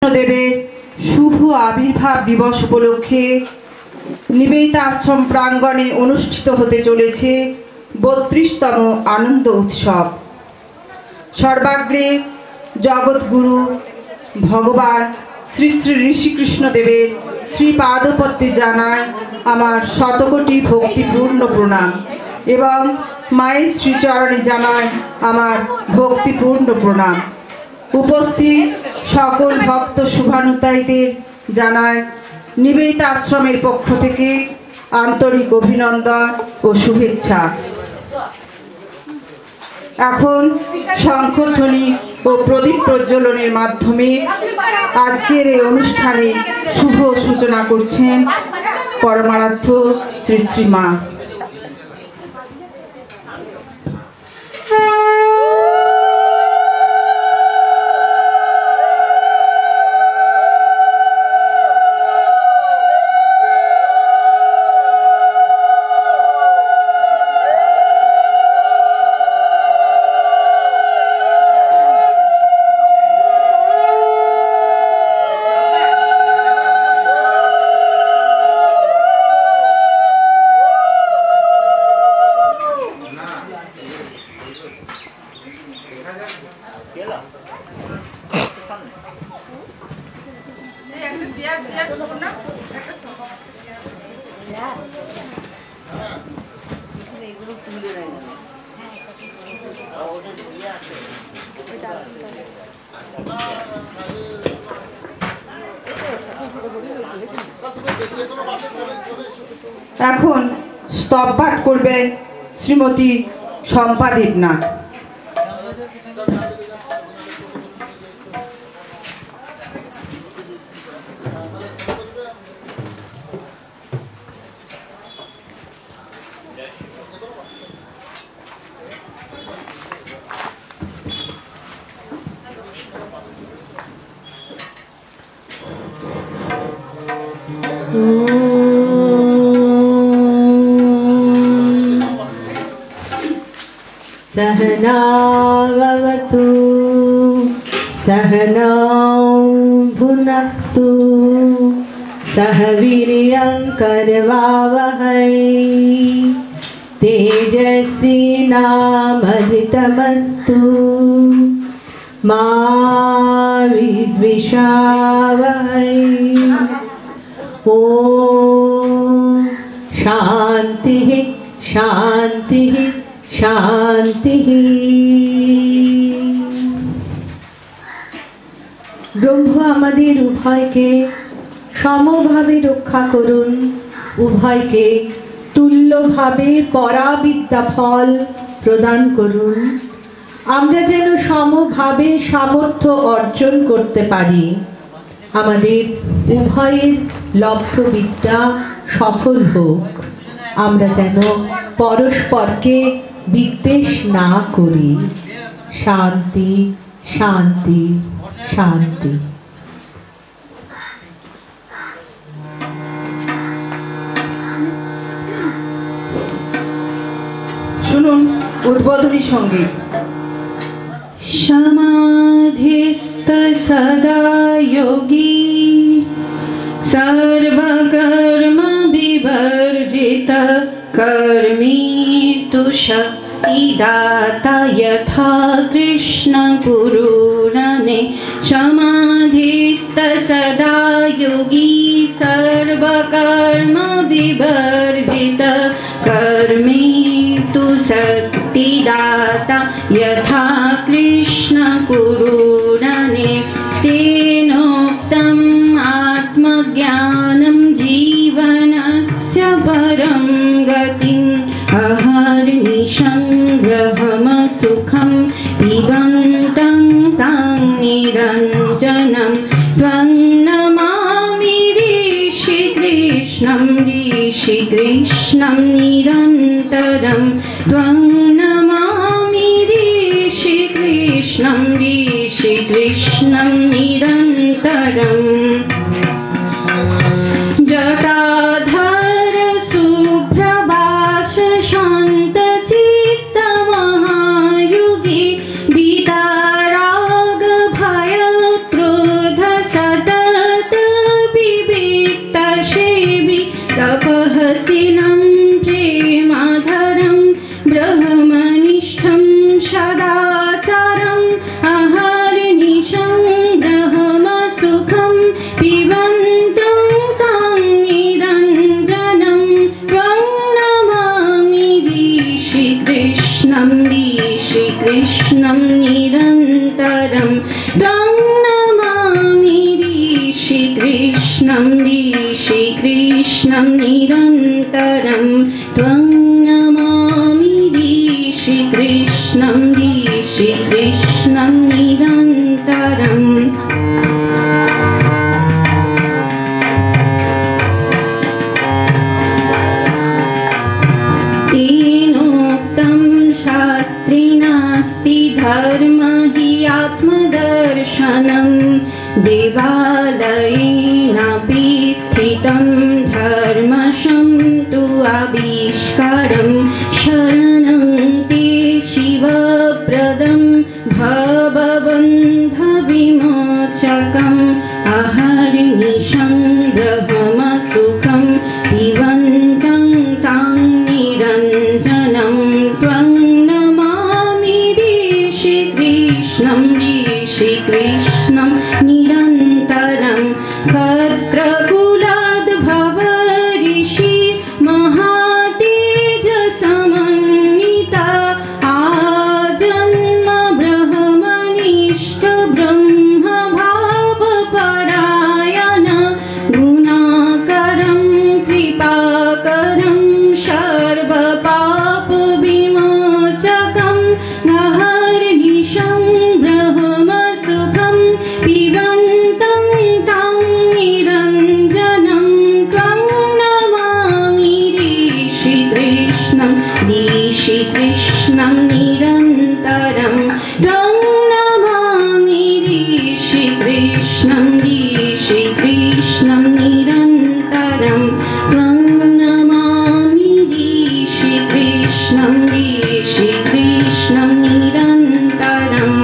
শ্রীকৃষ্ণদেবের শুভ আবির্ভাব দিবস উপলক্ষে নিবেদিতা আশ্রম প্রাঙ্গণে অনুষ্ঠিত হতে চলেছে ৩২তম আনন্দ উৎসব। সর্বাগ্রে জগৎগুরু ভগবান শ্রী শ্রী ঋষিকৃষ্ণদেবের শ্রীপাদপদ্মে জানায় আমার শতকোটি ভক্তিপূর্ণ প্রণাম এবং মায়ের শ্রীচরণে জানায় আমার ভক্তিপূর্ণ প্রণাম। উপস্থিত সকল ভক্ত শুভানুতায়ীদের জানায় নিবেদিতা আশ্রমের পক্ষ থেকে আন্তরিক অভিনন্দন ও শুভেচ্ছা। এখন শঙ্খধ্বনি ও প্রদীপ প্রজ্বলনের মাধ্যমে আজকের এই অনুষ্ঠানে শুভ সূচনা করছেন পরমারাধ্য শ্রী শ্রী মা। এখন স্তব পাঠ করবেন শ্রীমতী শম্পা দেবনাথ। सहनावतु सहनौ भुनक्तु सह वीर्यं करवावहै तेजस्विनामधितमस्तु मा विद्विषावहै। ॐ शान्तिः शान्तिः शांति। ब्रह्म आमादेर उभयके समभावे रक्षा करुन, उभयके तुल्यभावे पराविद्या फल प्रदान करुन। आमरा जेन समभावे सामर्थ्य अर्जन करते पारी, आमादेर उभयेर लब्ध विद्या सफल होक। आमरा जेन परस्परके विद्वेष ना करी। शांति शांति शांति। শুনুন উদ্বোধনী সঙ্গীত। समाधिस्थ सदा योगी सर्वकर्म विवर्जित कर्मी तु शक्तिदाता यथा कृष्ण गुरुरने। समाधिस्थ सदा योगी सर्वकर्म विवर्जित कर्मी तु शक्तिदाता यथा कृष्ण गुरुरने। तेनोक्तम् आत्मज्ञानं जीवनस्य परं गतिम् अहर्निशं ब्रह्मसुखं पिबन्तं तं निरञ्जनं। त्वं नमामि ऋषिकृष्णं ऋषिकृष्णं निरन्तरं। त्वं नमामि ऋषिकृष्णं ऋषिकृष्णं निरन्तरम्। जटाधर शुभ्रभाष शान्तचित्त महायुगी वितराग भय क्रोध सदा कृष्णं निरन्तरं त्वं नमामि ऋषिकृष्णं निरन्तरं त्वं नमामि ऋषिकृष्णं निरन्तरम् तेनोक्तं शास्त्रे नास्ति धर्म हि आत्मदर्शनं देवालयेनापि स्थितं धर्मशं तु आविष्कारं शरणं ते शिवप्रदं भवबन्धविमोचकम् अहर्निशं ब्रह्मसुखं पिबन्तं तां निरञ्जनं त्वं नमामि ऋषिकृष्णं निरन्तरं कर्त्रकुलाद्भव ऋषि महातेजसमन्विता आजन्म ब्रह्मनिष्ठ ब्रह्मभावपरायण गुणाकरं कृपाकरं सर्वपापविमोचकं अहर्निशं ब्रह्मसुखं पिबन्तं तां निरञ्जनं त्वं नमामि ऋषिकृष्णं निरन्तरं त्वं नमामि ऋषिकृष्णं निरन्तरं त्वं नमामि ऋषिकृष्णं निरन्तरम्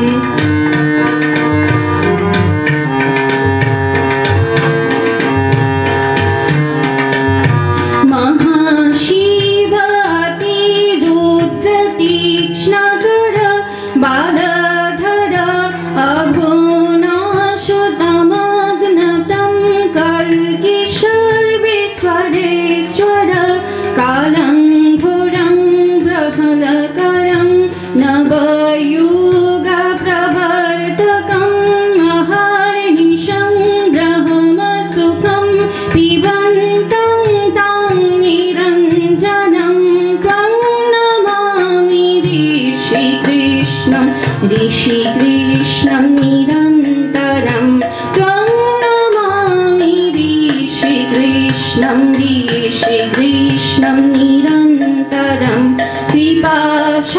महाशिवातिरुद्रतीक्ष्णकर बालधर अघोनाशुतमग्नतं कल्कि सर्वेश्वरेश्वर कालं घोरं प्रबलकरं नवयुगप्रवर्तकम् अहर्निशं ब्रह्मसुखं पिबन्तं तां निरञ्जनं त्वं नमामि ऋषिकृष्णं निरन्तरं त्वं नमामि ऋषिकृष्णं निरन्तरं कृपाशारुवरदेव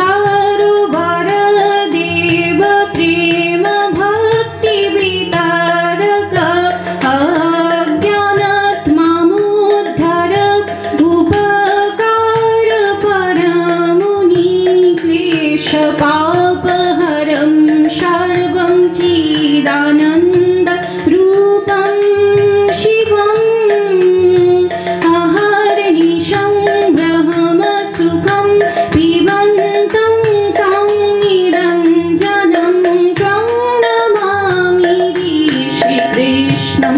प्रेम भक्तिवितारक अज्ञानात्मामुद्धर उपकार परमुनि क्लेशपापहरं सर्वं चिदानन्द रूपं शिवम् अहर्निशं ब्रह्मसुखं पिबन्तं तां निरञ्जनं त्वं नमामि ऋषिकृष्णं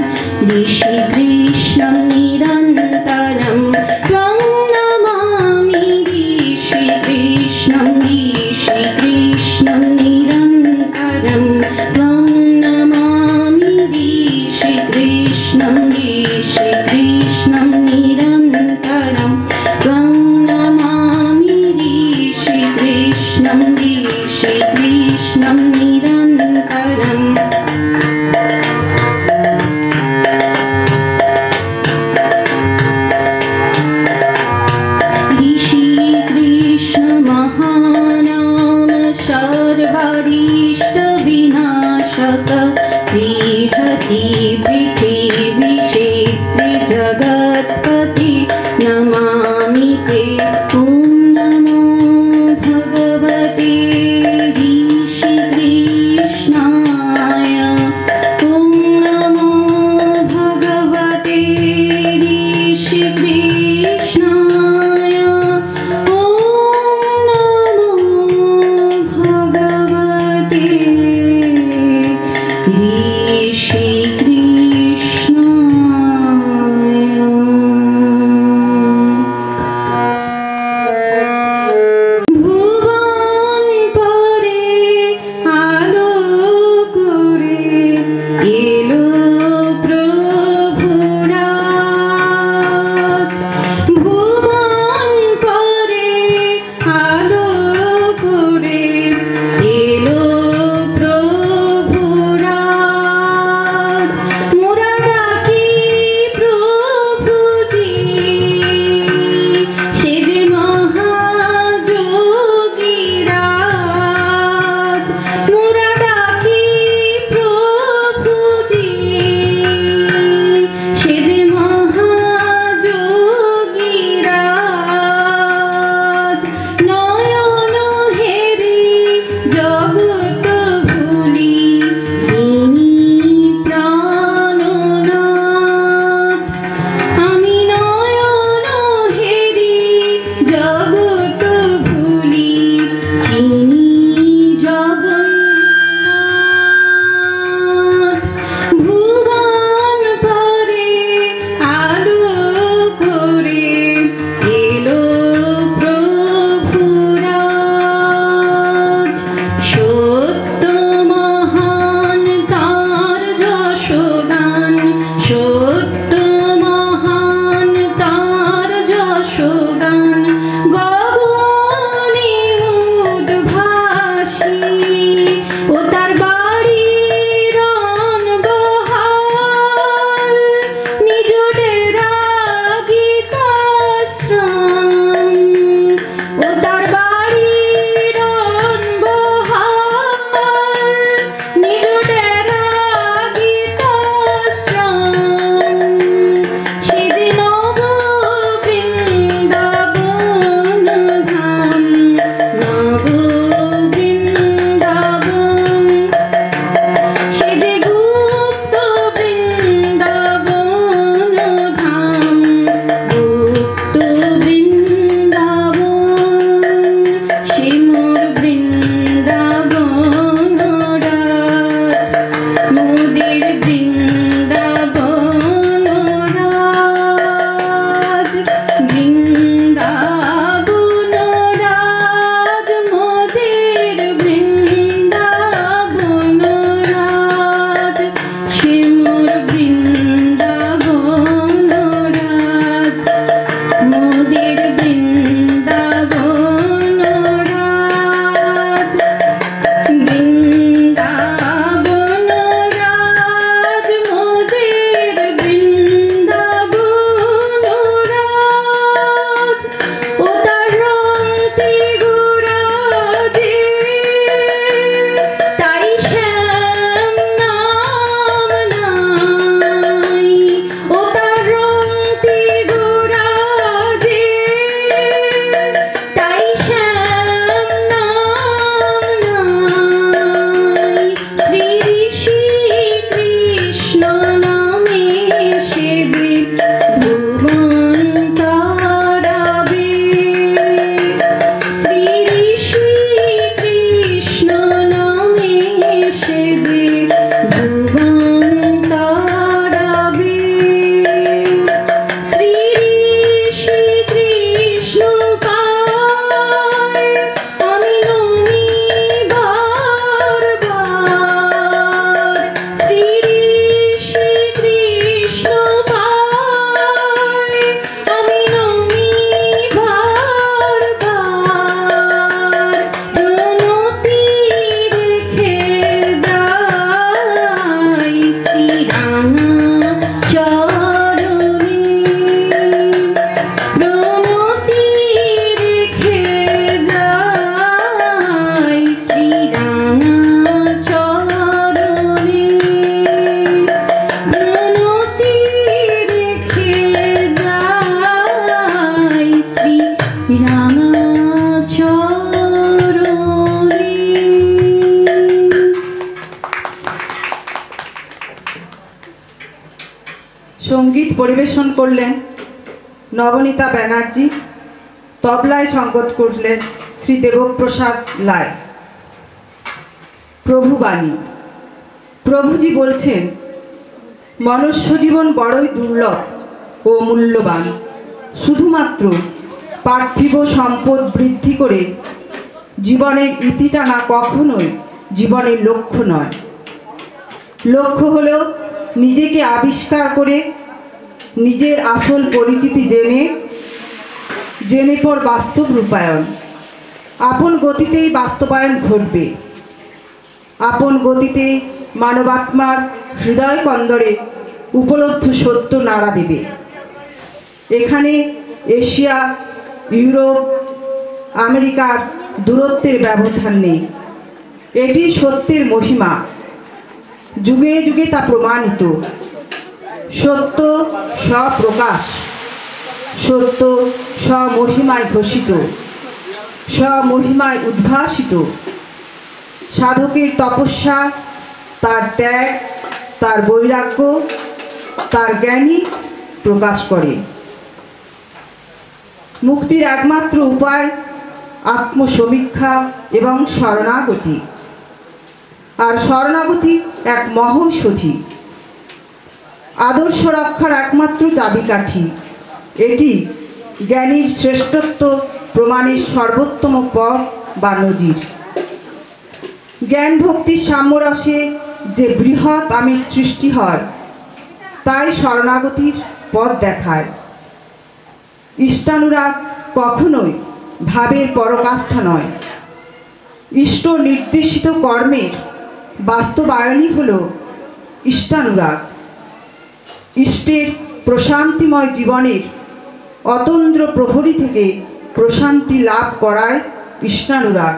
निरन्तरं त्वं नमामि ऋषिकृष्णं निरन्तरं त्वं नमामि ऋषिकृष्णं निरन्तरं त्वं नमामि ऋषिकृष्णं निरन्तरम् ऋषिकृष्ण महानाम सर्वारिष्टविनाशक क्रीडति पृथिवीक्षेत्रे जगत्पति नमामि ते ॐ नमो भगवते ऋषिकृष्णाय ॐ नमो भगवते ऋषिकृष्णाय ॐ नमो भगवते ऋषिकृष्णाय। রাঙা চরণে প্রণতি রেখে যাই শ্রী রাঙা চরণে প্রণতি রেখে যাই শ্রী রাঙা চরণে। সঙ্গীত পরিবেশন করলেন নবনীতা ব্যানার্জি, তবলায় সঙ্গত করলেন শ্রী দেবপ্রসাদ লায়। প্রভুবাণী। প্রভুজি বলছেন, মনুষ্য জীবন বড়ই দুর্লভ ও মূল্যবান। শুধুমাত্র পার্থিব সম্পদ বৃদ্ধি করে জীবনের ইতি টানা কখনোই জীবনের লক্ষ্য নয়। লক্ষ্য হলো নিজেকে আবিষ্কার করে নিজের আসল পরিচিতি জেনে পর বাস্তব রূপায়ণ। আপন গতিতেই বাস্তবায়ন ঘটবে। আপন গতিতে মানবাত্মার হৃদয় কন্দরে উপলব্ধ সত্য নাড়া দেবে। এখানে এশিয়া, ইউরোপ, আমেরিকার দূরত্বের ব্যবধান নেই। এটি সত্যের মহিমা। যুগে যুগে তা প্রমাণিত। সত্য স্বপ্রকাশ, সত্য স্বমহিমায় ঘোষিত, স্বমহিমায় উদ্ভাসিত। সাধকের তপস্যা, তার ত্যাগ, তার বৈরাগ্য, তার জ্ঞানই প্রকাশ করে। মুক্তির একমাত্র উপায় আত্মসমীক্ষা এবং শরণাগতি। আর শরণাগতি এক মহৌষধি, আদর্শ রক্ষার একমাত্র চাবিকাঠি। এটি জ্ঞানীর শ্রেষ্ঠত্ব প্রমাণের সর্বোত্তম পথ বা নজির। জ্ঞান ভক্তির সাম্যরসে যে বৃহৎ আমির সৃষ্টি হয়, তাই শরণাগতির পথ দেখায়। ইষ্টানুরাগ কখনোই ভাবের পরকাষ্ঠা নয়। ইষ্ট নির্দেশিত কর্মের বাস্তবায়নই হল ইষ্টানুরাগ। ইষ্টের প্রশান্তিময় জীবনের অতন্দ্র প্রহরী থেকে প্রশান্তি লাভ করায় ইষ্টানুরাগ।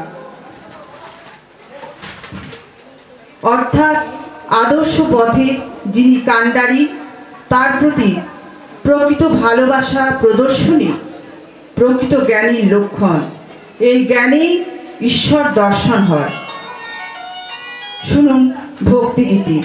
অর্থাৎ আদর্শ পথে যিনি কাণ্ডারী, তার প্রতি প্রকৃত ভালোবাসা প্রদর্শনী প্রকৃত জ্ঞানীর লক্ষণ। এই জ্ঞানেই ঈশ্বর দর্শন হয়। শুনুন ভক্তিগীতি।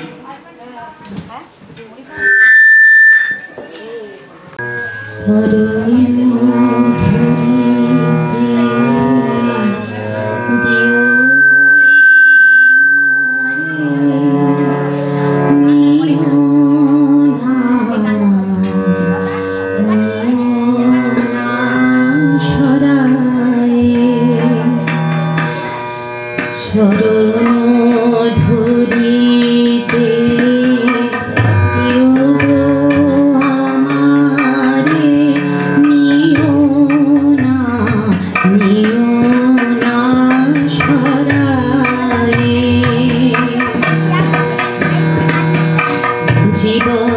জীবন